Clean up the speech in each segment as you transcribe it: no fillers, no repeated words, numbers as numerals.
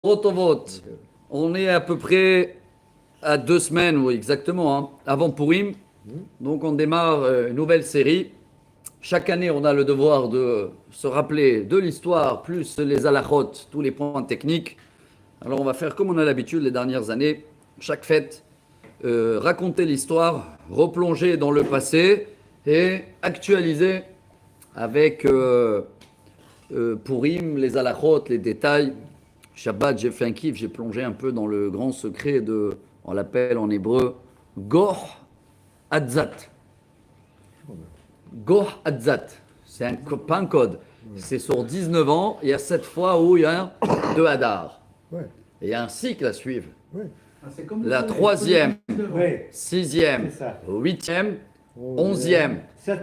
Rotovot, on est à peu près à 2 semaines, oui, exactement, hein, avant Purim. Donc on démarre une nouvelle série. Chaque année, on a le devoir de se rappeler de l'histoire, plus les halachot, tous les points techniques. Alors on va faire comme on a l'habitude les dernières années. Chaque fête, raconter l'histoire, replonger dans le passé et actualiser avec Purim, les halachot, les détails. Shabbat, j'ai fait un kiff, j'ai plongé un peu dans le grand secret de, on l'appelle en hébreu, Goh Adzat. Goh Adzat, c'est pas un code, c'est sur 19 ans, il y a 7 fois où il y a 2 Hadar. Ouais. Et il y a un cycle à suivre. Ouais. La 3e, Ouais, 6e, c'est ça. 8e, 11e,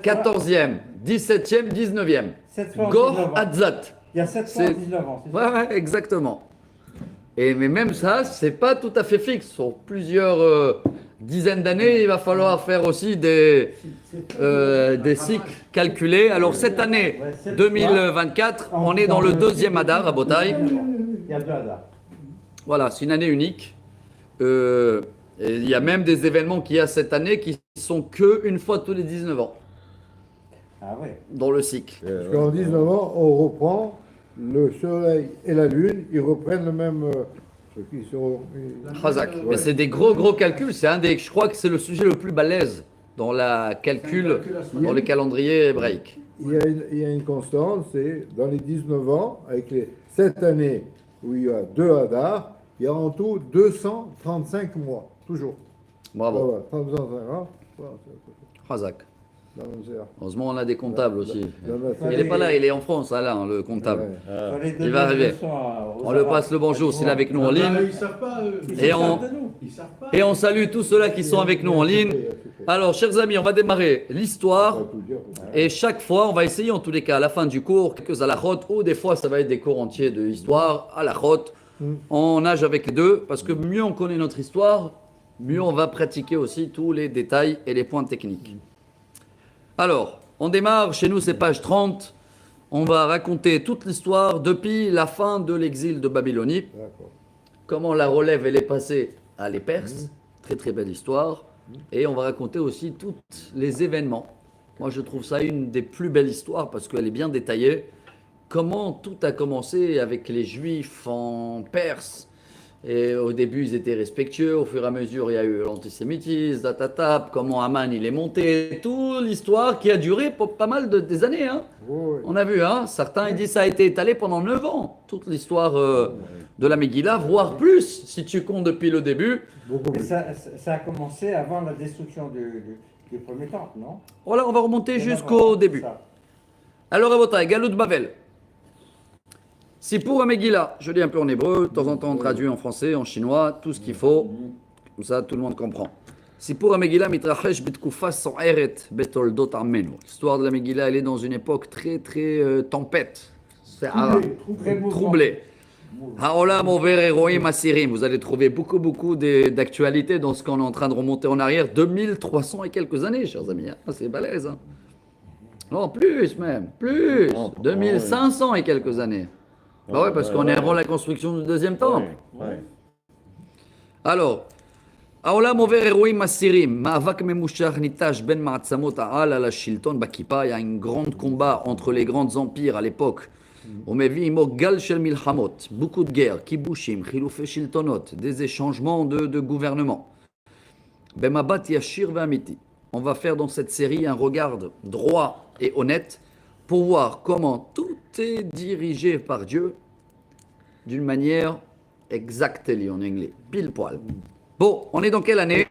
14e, 17e, 19e. 7 fois en Goh 19 ans. Adzat. Il y a 7 fois en C'est- 19 ans. c'est Ouais, ça. ouais, exactement. Mais même ça, c'est pas tout à fait fixe. Sur plusieurs dizaines d'années, il va falloir faire aussi des cycles calculés. Alors cette année, Ouais, 2024, on est dans le 2e Hadar à Botaï. Il y a 2 Hadar. Voilà, c'est une année unique. Et il y a même des événements qu'il y a cette année qui sont que une fois tous les 19 ans Ah ouais. dans le cycle. Parce qu'en 19 ans, on reprend le soleil et la lune, ils reprennent le même. Ceux qui sont. Chazak. Mais c'est des gros calculs. Je crois que c'est le sujet le plus balèze dans la calcul, dans le calendrier hébraïque. Il y a une constante, c'est dans les 19 ans, avec les 7 années où il y a 2 Hadar, il y a en tout 235 mois, toujours. Bravo. Voilà, 335 ans. Voilà, Chazak. c'est- Heureusement, on a des comptables aussi. c'est- Il n'est pas là, il est en France, Alain, le comptable. Ouais. Fallait Il donner va arriver. une leçon aux On le Arabes. passe le bonjour s'il est avec nous en ligne. Ils savent pas, eux. Et on, Ils savent pas. et on salue tous ceux-là qui sont avec nous en ligne. Alors, chers amis, on va démarrer l'histoire. Et chaque fois, on va essayer, en tous les cas, à la fin du cours, quelques halachot, ou des fois, ça va être des cours entiers de histoire, halachot. On nage avec les deux, parce que mieux on connaît notre histoire, mieux on va pratiquer aussi tous les détails et les points techniques. Alors, on démarre, chez nous c'est page 30. On va raconter toute l'histoire depuis la fin de l'exil de Babylonie. D'accord. Comment la relève elle est passée à les Perses. Très très belle histoire. Et on va raconter aussi tous les événements. Moi je trouve ça une des plus belles histoires parce qu'elle est bien détaillée. Comment tout a commencé avec les Juifs en Perse. Et au début ils étaient respectueux, au fur et à mesure il y a eu l'antisémitisme, tatata, comment Haman il est monté, toute l'histoire qui a duré pour pas mal des années. Hein. Ouais. On a vu, hein, certains ils disent que ça a été étalé pendant 9 ans, toute l'histoire de la Megillah, voire plus, si tu comptes depuis le début. Beaucoup Mais plus. ça a commencé avant la destruction du premier temple, non? Voilà, on va remonter Bien jusqu'au avant, début. ça. Alors, Rabotai, Galout Bavel. Si pour un Megillah, je lis un peu en hébreu, de temps en temps on traduit en français, en chinois, tout ce qu'il faut, comme ça tout le monde comprend. Si pour un Megillah, mitrachesh bitkufa so'eret betoldot armenu. L'histoire de la Megillah, elle est dans une époque très tempête. C'est arabe. Très Troublé. Haolam over héroïm asirim. Vous allez trouver beaucoup d'actualités dans ce qu'on est en train de remonter en arrière. 2300 et quelques années, chers amis. Ah, c'est balèze. Hein. Non, plus même. Plus. 2500 et quelques années. Bah ouais, parce qu'on est avant la construction du deuxième temple. Alors, העולם עובר אירועים מסעירים, מאבק ממושך ניטש בין מעצמות העל על השלטון בכיפה, il y a un grand combat entre les grands empires à l'époque. הוא מביא עמו גל של מלחמות, beaucoup de guerres, כיבושים, חילופי שלטונות, des échangements de gouvernement. במבט ישיר ואמיתי, on va faire dans cette série un regard droit et honnête pour voir comment tout est dirigé par Dieu d'une manière exactly en anglais, pile poil. Bon, on est dans quelle année?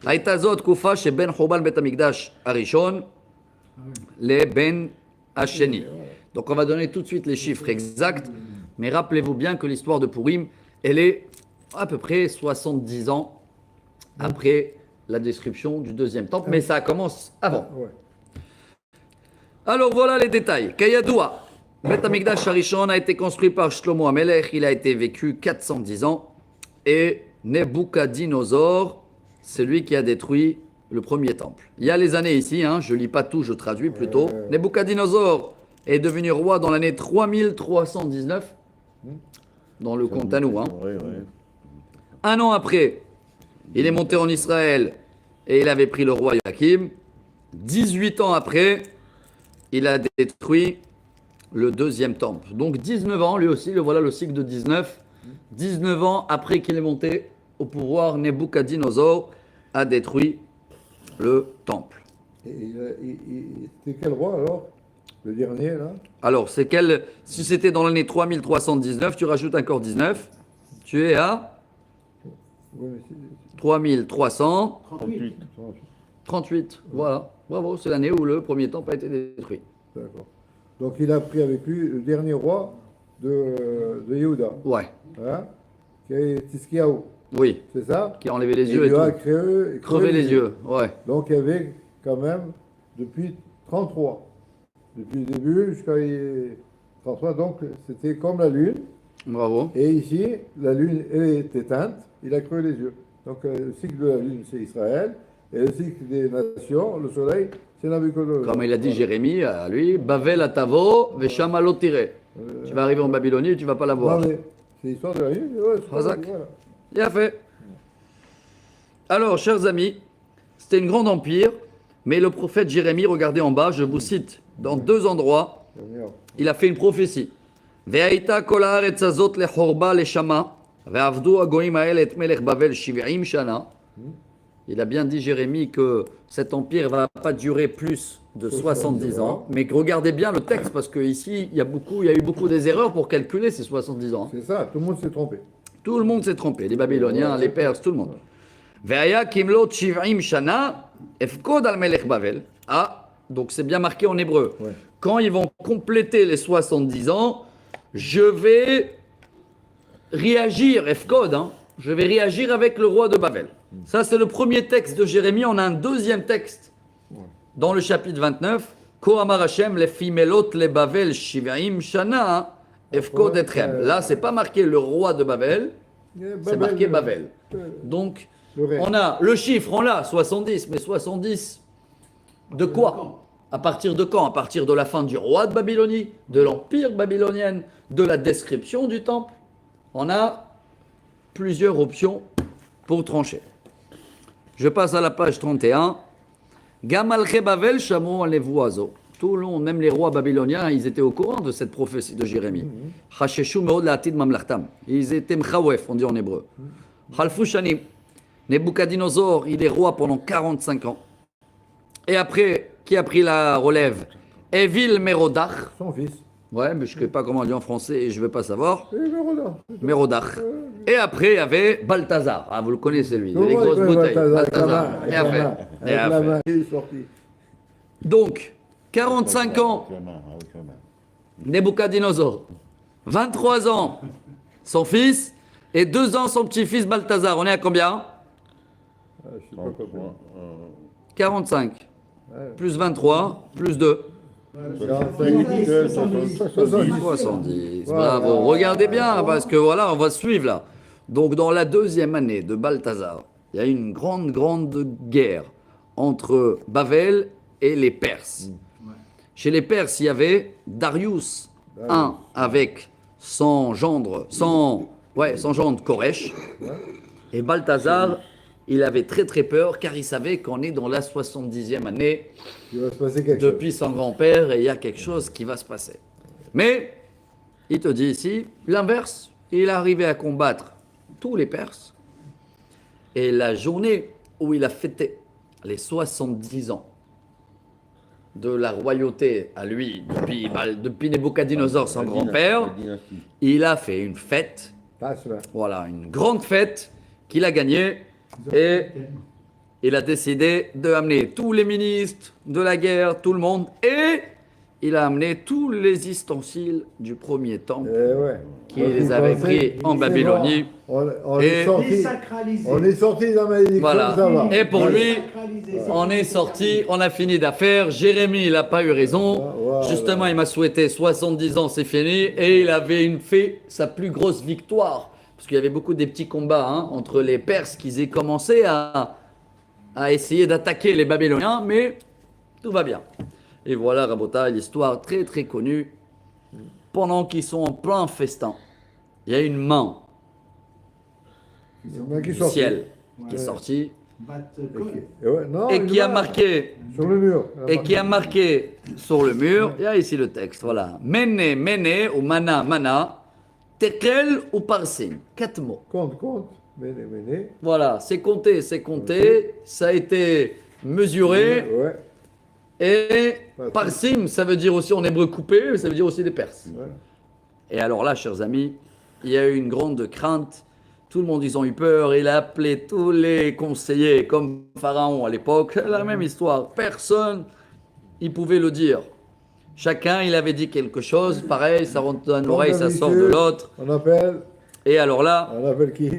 הייתה זאת תקופה שבין חורבן בית המקדש הראשון לבין השני. Donc on va donner tout de suite les chiffres exacts, mais rappelez-vous bien que l'histoire de Purim, elle est à peu près 70 ans après la destruction du deuxième temple, mais ça commence avant. Ouais. Alors voilà les détails. Kayadoua, Beth Amikdash Harishon a été construit par Shlomo Amelech, il a été vécu 410 ans, et Nebuchadnezzar, c'est lui qui a détruit le premier temple. Il y a les années ici, hein, je lis pas tout, je traduis plutôt. Nebuchadnezzar est devenu roi dans l'année 3319. dans le compte à nous. Hein. Oui, oui. Un an après, il est monté en Israël et il avait pris le roi Joachim. 18 ans après, il a détruit le deuxième temple. Donc 19 ans, lui aussi, le voilà le cycle de 19. 19 ans après qu'il est monté au pouvoir, Nebuchadnezzar a détruit le temple. Et c'était quel roi alors? Le dernier là? Alors, si c'était dans l'année 3319, tu rajoutes encore 19, tu es à Oui, mais c'est- 3338. 38. Voilà, bravo, c'est l'année où le premier temple a été détruit. D'accord. Donc il a pris avec lui le dernier roi de Yehuda, Ouais, hein, qui est Tiskiaou, oui, c'est ça? qui a enlevé les Et yeux et il lui a tout. crevé Crever les yeux, ouais. Donc il y avait quand même depuis 33, depuis le début jusqu'à 33, donc c'était comme la lune. Bravo. Et ici, la lune elle est éteinte, il a crevé les yeux. Donc le cycle de la lune, c'est Israël, et le cycle des nations, le soleil, c'est Nabucodonosor. Comme il a dit Jérémie à lui, Bavel atavo, vesham alot tiré. Tu vas arriver en Babylonie et tu vas pas la voir. Non, mais c'est l'histoire de la lune. Ouais, c'est Razak. voilà. Bien fait. Alors, chers amis, c'était un grand empire, mais le prophète Jérémie, regardez en bas, je vous cite, dans 2 endroits, il a fait une prophétie. Ve'aita kol haaretz hazot lechorba leshama, ve'avdu hagoyim ha'el et melech Bavel 70 shana. Il a bien dit, Jérémie, que cet empire ne va pas durer plus de 70 ans. Mais regardez bien le texte, parce qu'ici, il y a eu beaucoup des erreurs pour calculer ces 70 ans. C'est ça, tout le monde s'est trompé. Tout le monde s'est trompé, les Babyloniens, les Perses, tout le monde. Ve'aya kimlot 70 shana, efkod al melech Bavel. Ah, donc c'est bien marqué en hébreu. Ouais. Quand ils vont compléter les 70 ans, je vais réagir, efkod, hein, je vais réagir avec le roi de Babel. Ça, c'est le premier texte de Jérémie. On a un deuxième texte dans le chapitre 29. Ko amar Hashem lefi melot le Bavel 70 shana, efkod etchem. Là, c'est pas marqué le roi de Babel, c'est marqué Babel. Donc, Le reste. on a le chiffre, on l'a, 70, mais 70 de quoi? À partir de quand? À partir de la fin du roi de Babylonie, de l'empire babylonien, de la description du temple. On a plusieurs options pour trancher. Je passe à la page 31. Gamalche Bavel chamon les oiseaux. Tout le monde, même les rois babyloniens, ils étaient au courant de cette prophétie de Jérémie. Chasheshu meod la'atid mamlachtam. Ils étaient mchawef, on dit en hébreu. Chalfu shanim. Nebuchadnezzar, il est roi pendant 45 ans. Et après, qui a pris la relève? Evil Merodach. Son fils. Ouais, mais je ne sais pas comment on dit en français et je ne vais pas savoir. Et le Roda. Merodach. Et après, il y avait Balthazar. Ah, vous le connaissez lui, Tout le les monde grosses connaît bouteilles. Balthazar, Balthazar. Bien fait. Avec Bien la fait. main, il est sorti. Donc, 45 ans, Avec la main, avec la main. Nebuchadnezzar. 23 ans, son fils. Et 2 ans, son petit-fils Balthazar. On est à combien? Ah, je sais pas comment. 45. Plus 23, plus 2. 70. Voilà. Bravo. Regardez bien, parce que voilà, on va suivre là. Donc, dans la 2e année de Balthazar, il y a eu une grande guerre entre Bavel et les Perses. Chez les Perses, il y avait Darius I avec son gendre Koresh. Et Balthazar, il avait très peur car il savait qu'on est dans la 70e année Il va se passer quelque chose. depuis son grand-père et il y a quelque chose qui va se passer. Mais, il te dit ici, l'inverse, il est arrivé à combattre tous les Perses. Et la journée où il a fêté les 70 ans de la royauté à lui, depuis Nebuchadnezzar, son grand-père, La dynastie. il a fait une fête, Passe là. voilà, une grande fête qu'il a gagnée et il a décidé d'amener tous les ministres de la guerre, tout le monde, et il a amené tous les ustensiles du premier temple Ouais. qui les avait pris en Babylonie. On Et- est sorti. Désacralisé. On est sorti de la malédiction, Voilà. ça va. Et pour lui, Désacralisé. on est sorti, on a fini d'affaire. Jérémie, il n'a pas eu raison. Voilà. Justement, il m'a souhaité 70 ans, c'est fini. Et il avait fait sa plus grosse victoire. Parce qu'il y avait beaucoup des petits combats entre les Perses qui avaient commencé à essayer d'attaquer les Babyloniens. Mais tout va bien. Et voilà, Rabota, l'histoire très connue. Pendant qu'ils sont en plein festin, il y a une main C'est le mec qui du sort. ciel qui est Ouais. sortie Et, ouais, non, et une qui a main marqué sur le mur. et qui a marqué sur le mur, il y a ici le texte, voilà. Mene, mene, ou mana, mana, tekel ou parsim. 4 mots. Compte. Méné. Voilà, c'est compté, ça a été mesuré, Ouais. et parsim, ça veut dire aussi en hébreu coupé, mais ça veut dire aussi des perses. Ouais. Et alors là, chers amis, il y a eu une grande crainte. Tout le monde, ils ont eu peur. Il a appelé tous les conseillers, comme Pharaon à l'époque. La même histoire. Personne, il pouvait le dire. Chacun, il avait dit quelque chose. Pareil, ça rentre dans une Comme oreille, ça sort de d'habitude, l'autre. On appelle Et alors là, qui?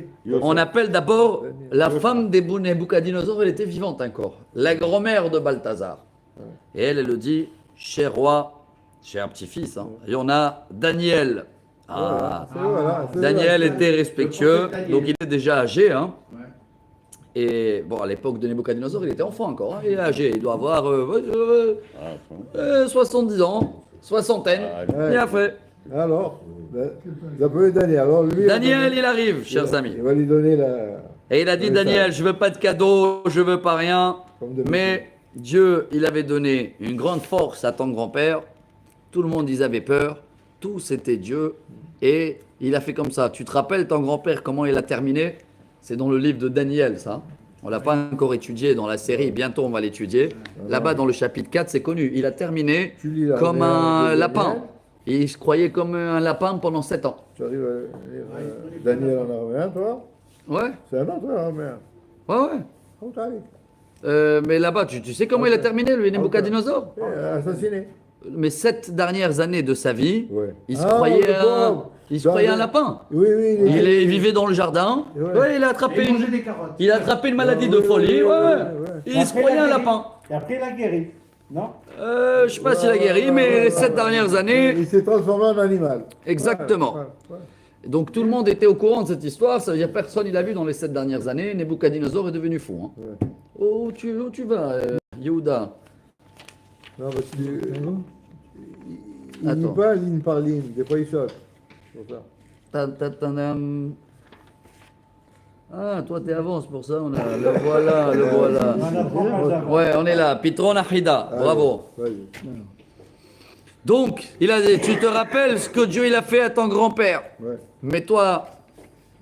on appelle d'abord la femme des Nebuchadnezzar. Elle était vivante encore. La grand-mère de Balthazar. Et elle le dit, cher roi, cher petit-fils, hein, il y en a Daniel. Ah, Daniel était respectueux, donc il est déjà âgé. Hein. Et bon, à l'époque de Nebuchadnezzar, il était enfant encore. Hein, il est âgé, il doit avoir 70 ans, soixantaine. Il a fait. Alors, vous appelez Daniel. Alors, lui, Daniel, il arrive, chers amis. Il va lui donner la. Et il a dit, Oui, Daniel, je veux pas de cadeau, je veux pas rien. Comme d'habitude. Mais Dieu, il avait donné une grande force à ton grand-père. Tout le monde, ils avaient peur. Tout, c'était Dieu. Et il a fait comme ça. Tu te rappelles ton grand-père, comment il a terminé? C'est dans le livre de Daniel, ça. On l'a pas encore étudié dans la série. Bientôt, on va l'étudier. Là-bas, dans le chapitre 4, c'est connu. Il a terminé Tu lis la comme dernière un de lapin. Daniel. Il se croyait comme un lapin pendant 7 ans. Tu arrives à lire Daniel en araméen, toi? Ouais, C'est un autre araméen. ouais. Où t'arrives? Mais là-bas, tu sais comment il a terminé, le Nebuchadnezzar? Assassiné. Mais 7 dernières années de sa vie, Ouais. il se Ah, croyait, le pauvre. il se croyait un lapin. Oui, Il vivait dans le jardin. Ouais. Ouais, il a attrapé une, des carottes. il a attrapé une maladie de Ouais, folie. ouais, Ouais. ouais. Il se croyait un lapin. Et après, il a guéri. Non? Je sais pas s'il a guéri, mais les 7 dernières années, Il s'est transformé en animal. exactement. Ouais. Donc tout le monde était au courant de cette histoire. Ça veut dire personne il l'a vu dans les 7 dernières années. Nebuchadnezzar est devenu fou. Hein. Ouais. Où tu vas, Yehuda? Non, parce qu'il il Attends. lit pas ligne par ligne. Des fois, il saute. C'est pour ça. Ah, toi t'es avance pour ça. Le voilà. On apprend pas d'avant. Ouais, on est là. Pitron Ahida. Bravo. Vas-y. Donc, il a dit, tu te rappelles ce que Dieu il a fait à ton grand-père. Ouais. Mais toi,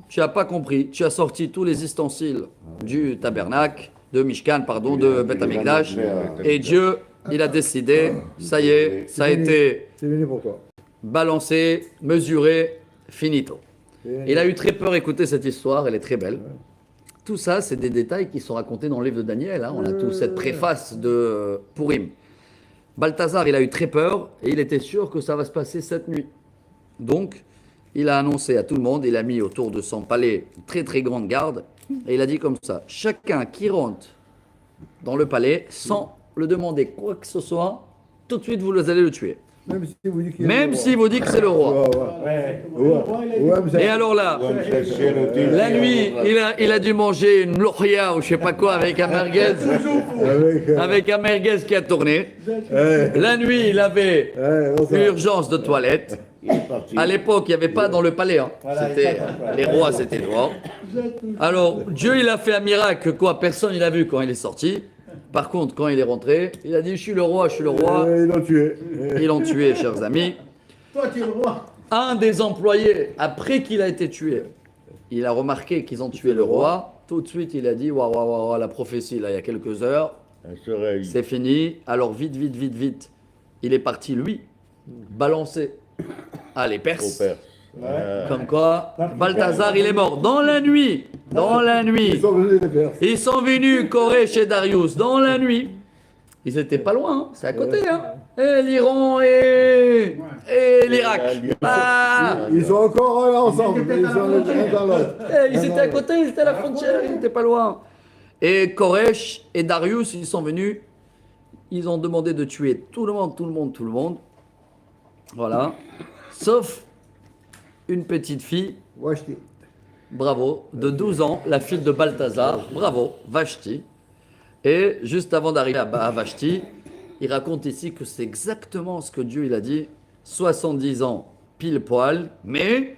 tu n'as pas compris. Tu as sorti tous les ustensiles du tabernacle, de Mishkan, pardon, de Beth Amikdash. Et Dieu, il a décidé, ça y est, ça a été C'est venu pour toi. balancé, mesuré, finito. Et- Il a eu très peur, écoutez cette histoire, elle est très belle. Tout ça, c'est des détails qui sont racontés dans le livre de Daniel. Hein. On a tout cette préface de Purim. Balthazar, il a eu très peur et il était sûr que ça va se passer cette nuit. Donc, il a annoncé à tout le monde, il a mis autour de son palais une très très grande garde et il a dit comme ça, chacun qui rentre dans le palais sans le demander quoi que ce soit, tout de suite vous allez le tuer. Même si vous dites qu'il est Même le roi. s'il vous dit que c'est le roi. Ouais. Ouais, mais ça- Et alors là, la nuit, il a dû manger une loria ou je sais pas quoi avec un merguez, avec un merguez qui a tourné. La nuit, il avait une urgence de toilette. À l'époque, il n'y avait pas dans le palais. Hein. Voilà, C'était, exactement. les rois, c'était dehors. Alors, Dieu, il a fait un miracle, quoi, personne ne l'a vu quand il est sorti. Par contre, quand il est rentré, il a dit, je suis le roi, je suis le roi. Ils l'ont tué. Ils l'ont tué, chers amis. Toi, tu es le roi. Un des employés, après qu'il a été tué, il a remarqué qu'ils ont tué le roi. Tout de suite, il a dit, waouh, waouh, waouh, la prophétie, là, il y a quelques heures, c'est fini. Alors, vite, vite, vite, vite. Il est parti, lui, balancer. Ah, les Perses. Comme quoi, Balthazar, il est mort. Dans la nuit. Dans la Ils nuit. sont venus les Perses. Ils sont venus, Koresh et Darius, dans la nuit. Ils étaient pas loin, hein. C'est à côté. Hein. Et l'Iran et l'Irak. Ah, Ils sont encore là ensemble. Ils sont l'un dans l'autre. ils étaient à côté, ils étaient à la frontière, ils n'étaient pas loin. Et Koresh et Darius, ils sont venus. Ils ont demandé de tuer tout le monde, tout le monde, tout le monde. Voilà. Sauf une petite fille. Washti. Bravo, de 12 ans, la fille de Balthazar, bravo, Vashti. Et juste avant d'arriver à Vashti, il raconte ici que c'est exactement ce que Dieu il a dit, 70 ans pile poil, mais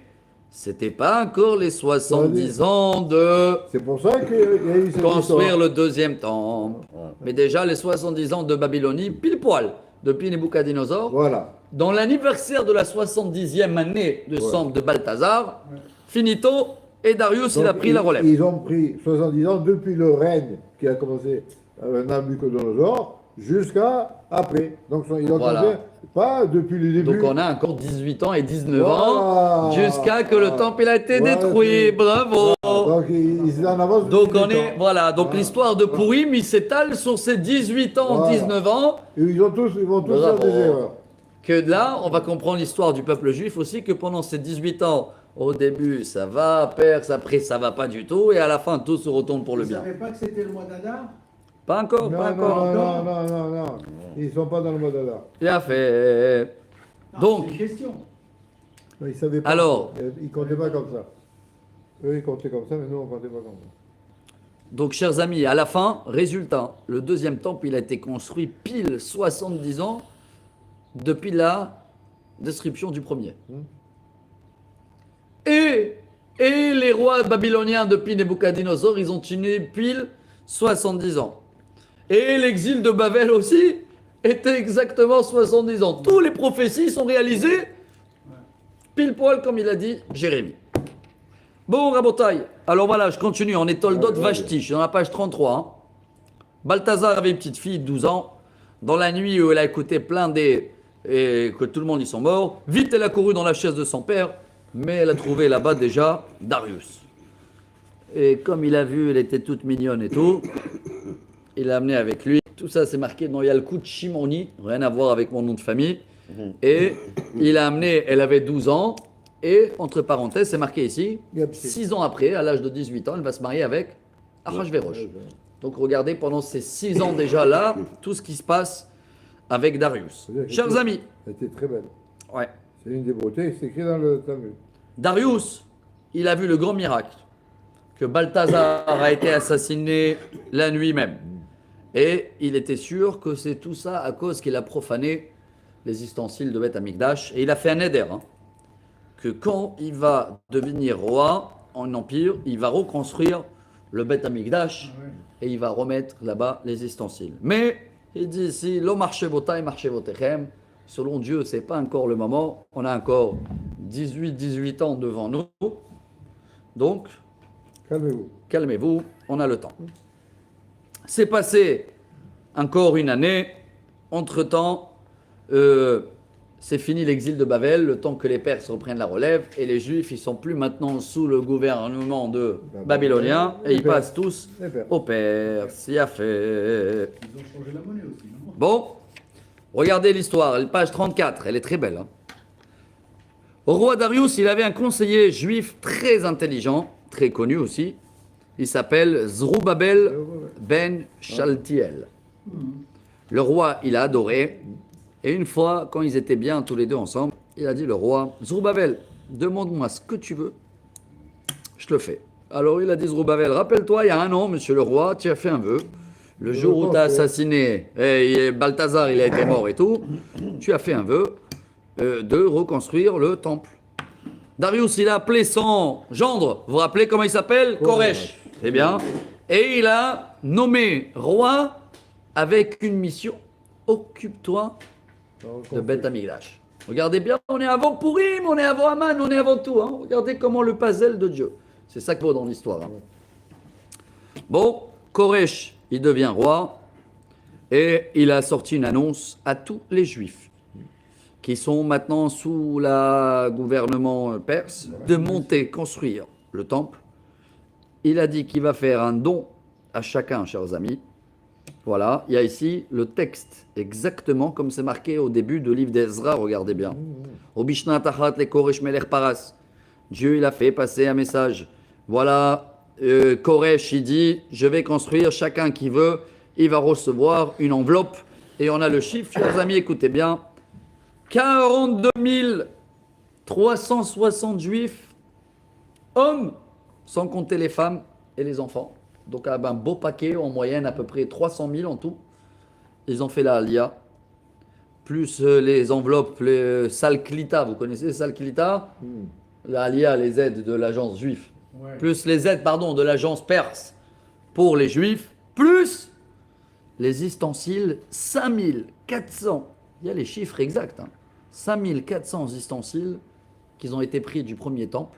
C'était pas encore les 70 ans de C'est pour ça qu'il y a eu cette construire histoire. le deuxième temple. Mais déjà, les 70 ans de Babylonie, pile poil, depuis Nebuchadnezzar, Voilà. dans l'anniversaire de la 70e année de sang de Balthazar, finito, et Darius, il a Donc, pris la relève. Ils ont pris 70 ans depuis le règne qui a commencé Nabucodonosor jusqu'à après. Donc ils ont Voilà. commencé pas depuis le début. Donc on a encore 18 ans et 19 Voilà. ans jusqu'à que le temple il a été Voilà, détruit. c'est- Bravo. Donc ils en avancent Donc depuis on est 18 ans. voilà. Donc l'histoire de Pourim il s'étale sur ces 18 ans, Voilà. 19 ans. Et ils vont tous faire Bravo. des erreurs. Que là on va comprendre l'histoire du peuple juif aussi que pendant ces 18 ans au début ça va Perse, après ça va pas du tout et à la fin tout se retourne pour le Vous ne bien. savez pas que c'était le mois d'Adar? Pas encore, Non, pas non, encore. non. Ils sont pas dans le mode là. Bien fait. Non, Donc c'est une question. Ils savaient pas. Alors. Ils comptaient pas comme ça. Eux ils comptaient comme ça, mais nous on comptait pas comme ça. Donc, chers amis, à la fin, résultat, le deuxième temple, il a été construit pile 70 ans depuis la description du premier. Et les rois babyloniens depuis Nebuchadnezzar, ils ont tenu pile 70 ans. Et l'exil de Babel aussi était exactement 70 ans. Tous les prophéties sont réalisées pile poil comme il a dit Jérémie. Bon, Rabotaï, alors voilà, je continue. On est Toldot Vashti, je suis dans la page 33. Hein. Balthazar avait une petite fille de 12 ans. Dans la nuit où elle a écouté plein des... et que tout le monde y sont morts, vite elle a couru dans la chaise de son père, mais elle a trouvé là-bas déjà Darius. Et comme il a vu, elle était toute mignonne et tout, il l'a amenée avec lui. Tout ça, c'est marqué dans Yalkut Shimoni, rien à voir avec mon nom de famille. Et il a amené, elle avait 12 ans, et entre parenthèses, c'est marqué ici, 6 ans après, à l'âge de 18 ans, elle va se marier avec Ahasverosh. Donc regardez, pendant ces 6 ans déjà là, tout ce qui se passe avec Darius. Chers amis, Elle était très belle. ouais. C'est une des beautés, c'est écrit dans le Talmud. Darius, il a vu le grand miracle, que Balthazar a été assassiné la nuit même. Et il était sûr que c'est tout ça à cause qu'il a profané les ustensiles de Beth Amikdash. Et il a fait un éder, hein, que quand il va devenir roi en empire, il va reconstruire le Beth Amikdash et il va remettre là-bas les ustensiles. Mais il dit ici, lo marchevotai marchevotechem, selon Dieu, c'est pas encore le moment. On a encore 18 ans devant nous. Donc, Calmez-vous. calmez-vous, on a le temps. C'est passé encore une année. Entre-temps, c'est fini l'exil de Babel, le temps que les Perses reprennent la relève, et les Juifs, ils sont plus maintenant sous le gouvernement de Babyloniens, et ils passent tous Les Perses. aux Perses. Il a fait. Ils ont changé la monnaie aussi, non? Bon, regardez l'histoire, page 34, elle est très belle. Hein. Au roi Darius, il avait un conseiller juif très intelligent, très connu aussi. Il s'appelle Zerubabel ben Shaltiel. Le roi, il a adoré. Et une fois, quand ils étaient bien tous les deux ensemble, il a dit le roi, Zerubabel, demande-moi ce que tu veux, je te le fais. Alors il a dit Zerubabel, rappelle-toi, il y a un an, monsieur le roi, tu as fait un vœu. Le jour où tu as assassiné et Balthazar, il a été mort et tout, tu as fait un vœu de reconstruire le temple. Darius, il a appelé son gendre, vous vous rappelez comment il s'appelle? Koresh. C'est bien. Et il a nommé roi avec une mission. Occupe-toi de Beth Amikdash. Regardez bien, on est avant Pourim, on est avant Aman, on est avant tout. Hein. Regardez comment le puzzle de Dieu. C'est ça qu'il faut dans l'histoire. Hein. Bon, Koresh, il devient roi et il a sorti une annonce à tous les Juifs qui sont maintenant sous le gouvernement perse de monter, construire le temple. Il a dit qu'il va faire un don à chacun, chers amis. Voilà, il y a ici le texte, exactement comme c'est marqué au début du livre d'Ezra, regardez bien. Au Bishna Tachat le Koresh Melech Paras. Dieu, il a fait passer un message. Voilà, Koresh, il dit, je vais construire, chacun qui veut, il va recevoir une enveloppe. Et on a le chiffre, chers amis, écoutez bien. 42 360 juifs, hommes, sans compter les femmes et les enfants. Donc un beau paquet, en moyenne à peu près 300 000 en tout. Ils ont fait la Alia. Plus les enveloppes, les salklita, vous connaissez les salklita? l'ALIA, les aides de l'agence juive, Ouais. plus les aides, pardon, de l'agence perse pour les juifs, plus les ustensiles, 5400. Il y a les chiffres exacts. 5400 ustensiles qui ont été pris du premier temple.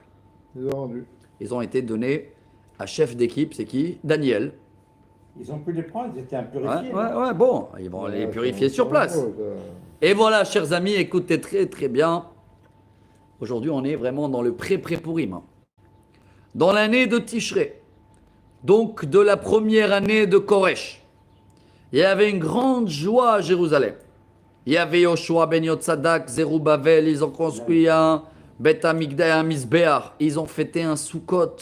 Ils ont rendu. Ils ont été donnés à chef d'équipe, c'est qui? Daniel. Ils ont pu les prendre, ils étaient Ouais, impurifiés. ouais, bon, ils vont les Ouais, purifier c'est sur pas place. drôle, ça. Et voilà, chers amis, écoutez très très bien. Aujourd'hui, on est vraiment dans le pré-pré-pourim. Dans l'année de Tishré, donc de la première année de Koresh, il y avait une grande joie à Jérusalem. Il y avait Yoshua ben Yotzadak, Zerubbabel, ils ont construit un Beth Amikdash, un Misbéach. Ils ont fêté un Sukkot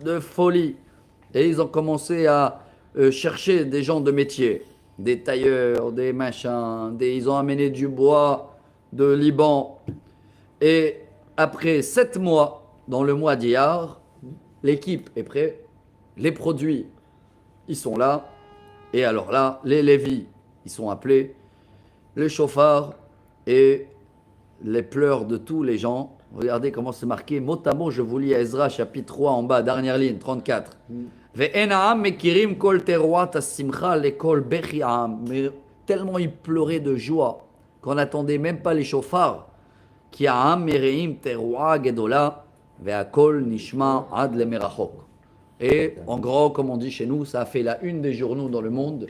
de folie. Et ils ont commencé à chercher des gens de métier, des tailleurs, des machins, ils ont amené du bois de Liban. Et après 7 mois, dans le mois d'Iyar, l'équipe est prête, les produits, ils sont là. Et alors là, les Lévis, ils sont appelés, les chauffards et les pleurs de tous les gens. Regardez comment c'est marqué, mot à mot, je vous lis à Ezra, chapitre 3 en bas, dernière ligne, 34. Ve'en ha'am mekirim kol teruat hasimcha lekol bechi ha'am. Mais tellement ils pleuraient de joie qu'on n'attendait même pas les chauffards. Ki ha'am mereim teruah gedola ve'akol nishma ad lemerachok. Et en gros, comme on dit chez nous, ça a fait la une des journaux dans le monde.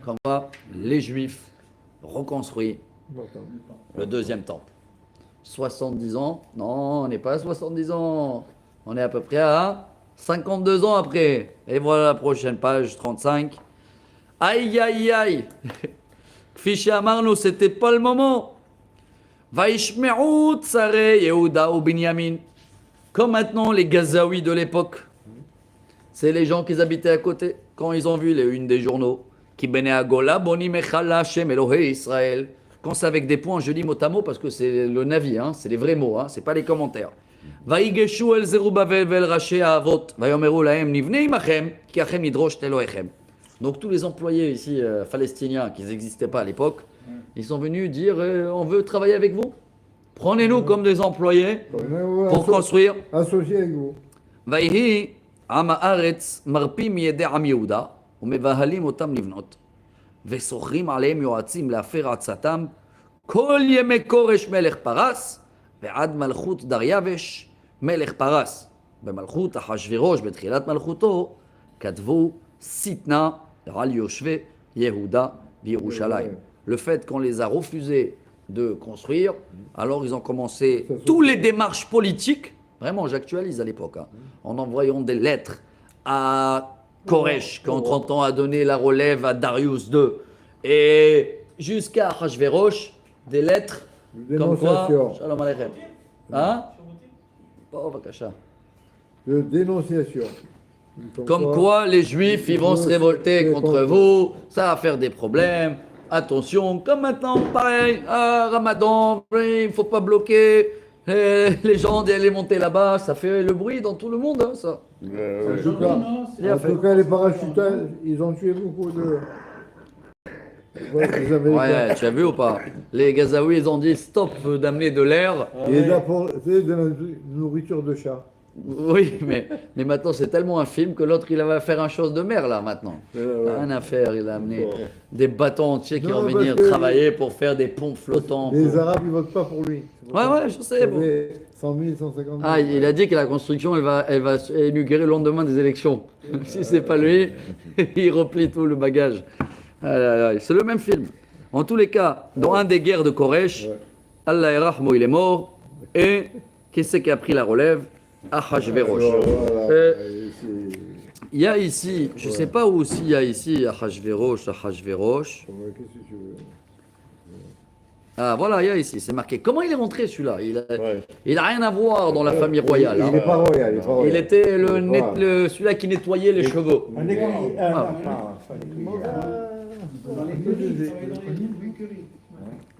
Comme quoi, les Juifs reconstruisent le deuxième temple. 70 ans? Non, on n'est pas à 70 ans. On est à peu près à 52 ans après. Et voilà la prochaine page, 35. Aïe, aïe, aïe. Kfi Amarno, c'était pas le moment. Vaishme'u tsare Yehuda ou Binyamin. Comme maintenant les Gazaouis de l'époque. C'est les gens qui habitaient à côté. Quand ils ont vu les unes des journaux. Qui bené à Gola, boni mechala, Hashem Elohei Israël. Quand c'est avec des points, je lis mot à mot parce que c'est le Navi, hein, c'est les vrais mots, hein, c'est pas les commentaires. Vaïgeshu el Zerubbabel vel raché avot, vayomeru lahem nivne imachem, ki achem yidrosh Elohechem. Donc tous les employés ici palestiniens qui n'existaient pas à l'époque, ils sont venus dire on veut travailler avec vous. Prenez-nous comme des employés pour construire. Associé avec vous. ויהי עם הארץ מרפים מידי עם יהודה ומבהלים אותם לבנות וסוחרים עליהם יועצים להפר עצתם כל ימי כורש מלך פרס ועד מלכות דריווש מלך פרס. במלכות אחשוורוש בתחילת מלכותו כתבו שטנה על יושבי יהודה בירושלים. Le fait qu'on les a refusé de construire, alors ils ont commencé toutes les démarches politiques. Vraiment, j'actualise à l'époque, hein, en envoyant des lettres à Koresh, qui en 30 ans a donné la relève à Darius II, et jusqu'à Achashverosh, des lettres comme quoi... Dénonciation. Shalom Aleichem. Hein? Oh, Bakasha. De dénonciation. Comme quoi les Juifs, ils vont se révolter contre vous, ça va faire des problèmes. Attention, comme maintenant, pareil, Ramadan, il ne faut pas bloquer les gens d'aller monter là-bas, ça fait le bruit dans tout le monde, hein, ça. En tout cas, Non, c'est- en tout cas, les parachutages, ils ont tué beaucoup de. Ouais, les Américains. Ouais, tu as vu ou pas? Les Gazaouis, ils ont dit stop d'amener de l'air. Et d'apporter de la nourriture de chat. Oui, mais maintenant c'est tellement un film que l'autre il va faire un chose de mer là maintenant. Ouais. Rien à faire, il a amené des bâtons entiers qui Non, vont venir parce que- travailler pour faire des ponts flottants. Les Arabes, ils votent pas pour lui. C'est pour Ouais, ça. ouais, je sais. Bon. 100 000, 150 000. Ah, il a dit que la construction, elle va inaugurer le lendemain des élections. Si c'est pas lui, il replie tout le bagage. Ah là là, c'est le même film. En tous les cas, dans un des guerres de Koresh, Allah Erahmo, il est mort. Et qui c'est qui a pris la relève? Achashverosh. Voilà. Et Il y a ici, je ne sais pas où aussi il y a ici Achashverosh. qu'est-ce que tu veux? Ah voilà, il y a ici, c'est marqué. Comment il est rentré celui-là? Il a rien à voir dans la famille royale. Il hein. n'est pas royal. Il est pas royal. Il était Voilà. celui-là qui nettoyait les cheveux. Un écuyer. Ah. Pas un écuyer, Dans l'écurie, il travaillait dans l'écurie.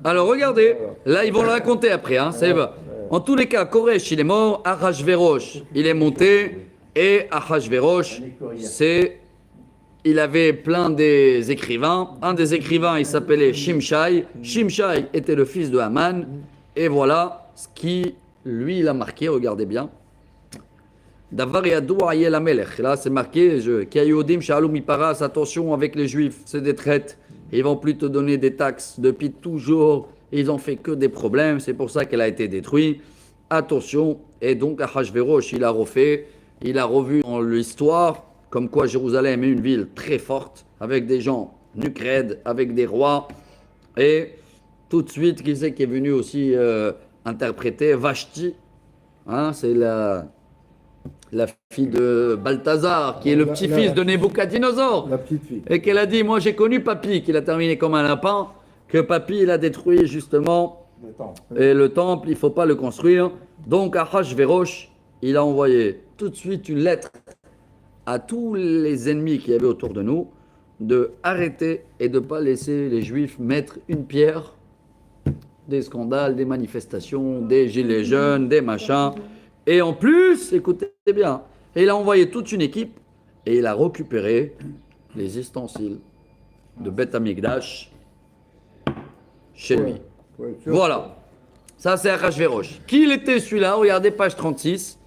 Alors regardez, là ils vont le raconter après, hein, ça y va. En tous les cas, Koresh il est mort, Achashverosh il est monté, et Achashverosh, il avait plein des écrivains. Un des écrivains il s'appelait Shimshai. Shimshai était le fils de Haman, et voilà ce qui lui, il a marqué, regardez bien. Davar yadou ayel amelech. Là, c'est marqué Kiayodim shalom miparas. Attention avec les juifs, c'est des traites. Ils vont plus te donner des taxes. Depuis toujours, ils ont fait que des problèmes. C'est pour ça qu'elle a été détruite. Attention. Et donc, Ahashverosh, il a refait. Il a revu dans l'histoire comme quoi Jérusalem est une ville très forte, avec des gens nucrèdes, avec des rois. Et tout de suite, qui c'est qui est venu aussi interpréter Vashti, hein, c'est la fille de Balthazar, qui est le petit-fils de Nebuchadnezzar. La petite fille. Et qu'elle a dit, moi j'ai connu Papy, qu'il a terminé comme un lapin, que Papy il a détruit justement Le temple. et le temple, il ne faut pas le construire. Donc Ahashverosh, il a envoyé tout de suite une lettre à tous les ennemis qui y avait autour de nous, de arrêter et de ne pas laisser les Juifs mettre une pierre, des scandales, des manifestations, des gilets jaunes, des machins. Et en plus, écoutez bien, il a envoyé toute une équipe et il a récupéré les ustensiles de Beth Amikdash chez lui. Ouais, sûr. Voilà. Ça, c'est Achashverosh. Qui il était celui-là? Regardez, page 36.